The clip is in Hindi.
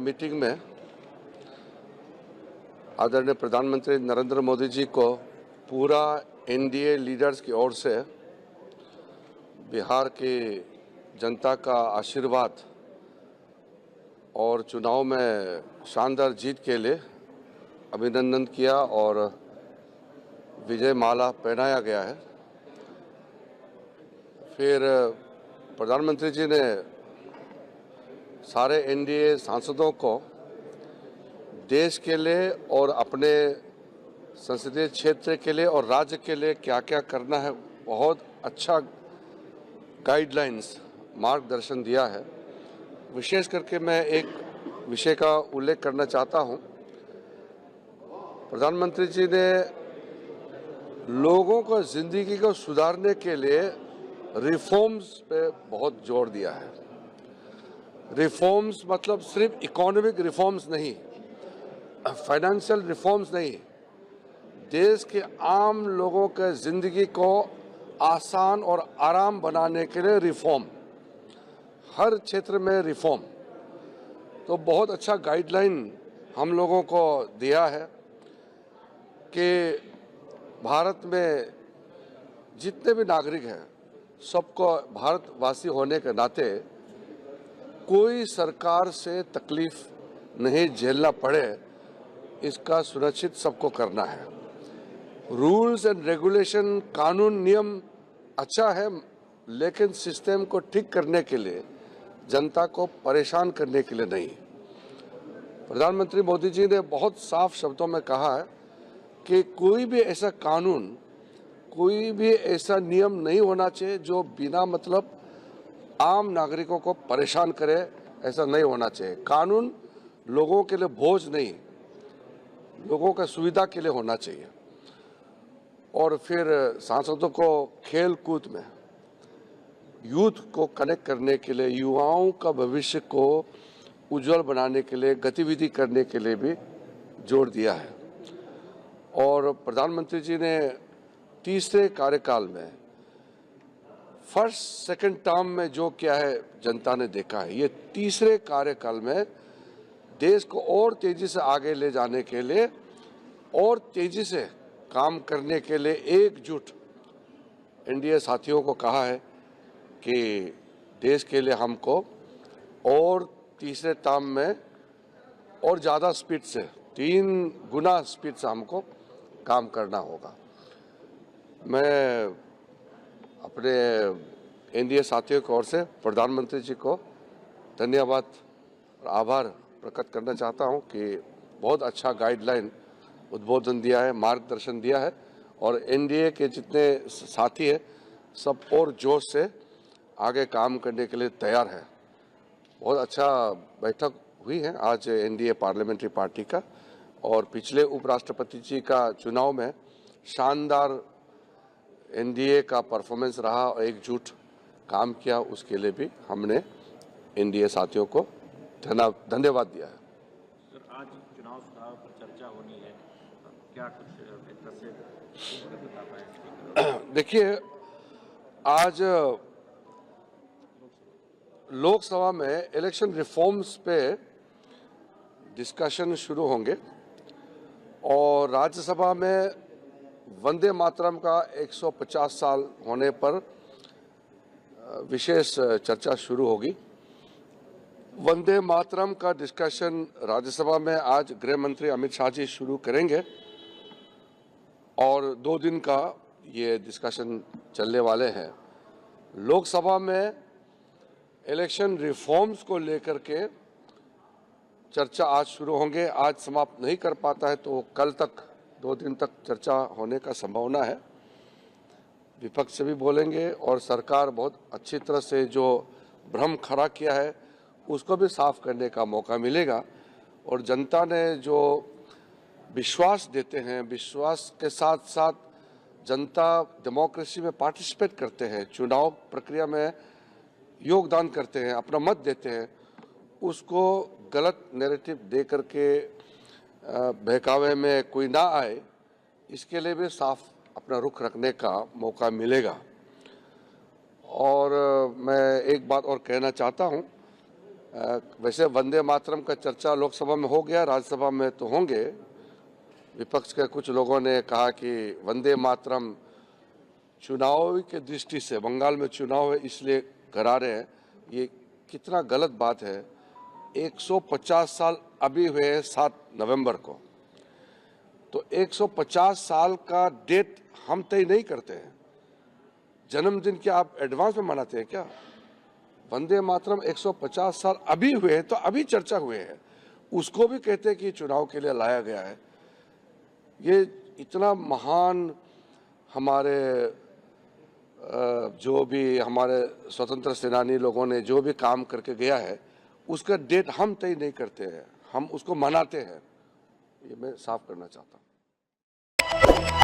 मीटिंग में आदरणीय प्रधानमंत्री नरेंद्र मोदी जी को पूरा एनडीए लीडर्स की ओर से बिहार की जनता का आशीर्वाद और चुनाव में शानदार जीत के लिए अभिनंदन किया और विजय माला पहनाया गया है। फिर प्रधानमंत्री जी ने सारे एनडीए सांसदों को देश के लिए और अपने संसदीय क्षेत्र के लिए और राज्य के लिए क्या क्या करना है बहुत अच्छा गाइडलाइंस मार्गदर्शन दिया है। विशेष करके मैं एक विषय का उल्लेख करना चाहता हूं। प्रधानमंत्री जी ने लोगों को जिंदगी को सुधारने के लिए रिफॉर्म्स पे बहुत जोर दिया है। रिफॉर्म्स मतलब सिर्फ इकोनॉमिक रिफॉर्म्स नहीं, फाइनेंशियल रिफॉर्म्स नहीं, देश के आम लोगों के जिंदगी को आसान और आराम बनाने के लिए रिफॉर्म, हर क्षेत्र में रिफॉर्म। तो बहुत अच्छा गाइडलाइन हम लोगों को दिया है कि भारत में जितने भी नागरिक हैं सबको भारतवासी होने के नाते कोई सरकार से तकलीफ नहीं झेलना पड़े, इसका सुनिश्चित सबको करना है। रूल्स एंड रेगुलेशन, कानून नियम अच्छा है, लेकिन सिस्टम को ठीक करने के लिए, जनता को परेशान करने के लिए नहीं। प्रधानमंत्री मोदी जी ने बहुत साफ शब्दों में कहा है कि कोई भी ऐसा कानून, कोई भी ऐसा नियम नहीं होना चाहिए जो बिना मतलब आम नागरिकों को परेशान करे। ऐसा नहीं होना चाहिए। कानून लोगों के लिए बोझ नहीं, लोगों का सुविधा के लिए होना चाहिए। और फिर सांसदों को खेल कूद में यूथ को कनेक्ट करने के लिए, युवाओं का भविष्य को उज्जवल बनाने के लिए गतिविधि करने के लिए भी जोर दिया है। और प्रधानमंत्री जी ने तीसरे कार्यकाल में फर्स्ट सेकंड टर्म में जो किया है जनता ने देखा है। ये तीसरे कार्यकाल में देश को और तेजी से आगे ले जाने के लिए और तेजी से काम करने के लिए एकजुट एनडीए साथियों को कहा है कि देश के लिए हमको और तीसरे टर्म में और ज़्यादा स्पीड से, 3 गुना स्पीड से हमको काम करना होगा। मैं अपने एनडीए साथियों की ओर से प्रधानमंत्री जी को धन्यवाद और आभार प्रकट करना चाहता हूं कि बहुत अच्छा गाइडलाइन उद्बोधन दिया है, मार्गदर्शन दिया है और एनडीए के जितने साथी हैं सब और जोश से आगे काम करने के लिए तैयार है। बहुत अच्छा बैठक हुई है आज एनडीए पार्लियामेंट्री पार्टी का और पिछले उपराष्ट्रपति जी का चुनाव में शानदार एनडीए का परफॉर्मेंस रहा और एकजुट काम किया, उसके लिए भी हमने एनडीए साथियों को धन्यवाद दिया है। सर, आज चुनाव सुधार पर चर्चा होनी है, क्या कुछ एक तरह से बता पाए? देखिए, आज लोकसभा में इलेक्शन रिफॉर्म्स पे डिस्कशन शुरू होंगे और राज्यसभा में वंदे मातरम का 150 साल होने पर विशेष चर्चा शुरू होगी। वंदे मातरम का डिस्कशन राज्यसभा में आज गृह मंत्री अमित शाह जी शुरू करेंगे और 2 दिन का ये डिस्कशन चलने वाले हैं। लोकसभा में इलेक्शन रिफॉर्म्स को लेकर के चर्चा आज शुरू होंगे। आज समाप्त नहीं कर पाता है तो कल तक, 2 दिन तक चर्चा होने का संभावना है। विपक्ष से भी बोलेंगे और सरकार बहुत अच्छी तरह से जो भ्रम खड़ा किया है उसको भी साफ करने का मौका मिलेगा। और जनता ने जो विश्वास देते हैं, विश्वास के साथ साथ जनता डेमोक्रेसी में पार्टिसिपेट करते हैं, चुनाव प्रक्रिया में योगदान करते हैं, अपना मत देते हैं, उसको गलत नैरेटिव दे करके बहकावे में कोई ना आए, इसके लिए भी साफ अपना रुख रखने का मौका मिलेगा। और मैं एक बात और कहना चाहता हूं, वैसे वंदे मातरम का चर्चा लोकसभा में हो गया, राज्यसभा में तो होंगे। विपक्ष के कुछ लोगों ने कहा कि वंदे मातरम चुनाव की दृष्टि से, बंगाल में चुनाव है इसलिए करा रहे हैं। ये कितना गलत बात है। 150 साल अभी हुए हैं 7 नवंबर को, तो 150 साल का डेट हम तय नहीं करते हैं। जन्मदिन क्या आप एडवांस में मनाते हैं क्या? वंदे मातरम 150 साल अभी हुए हैं, तो अभी चर्चा हुए हैं, उसको भी कहते हैं कि चुनाव के लिए लाया गया है। ये इतना महान हमारे जो भी हमारे स्वतंत्र सेनानी लोगों ने जो भी काम करके गया है, उसका डेट हम तय नहीं करते हैं, हम उसको मनाते हैं। ये मैं साफ करना चाहता हूँ।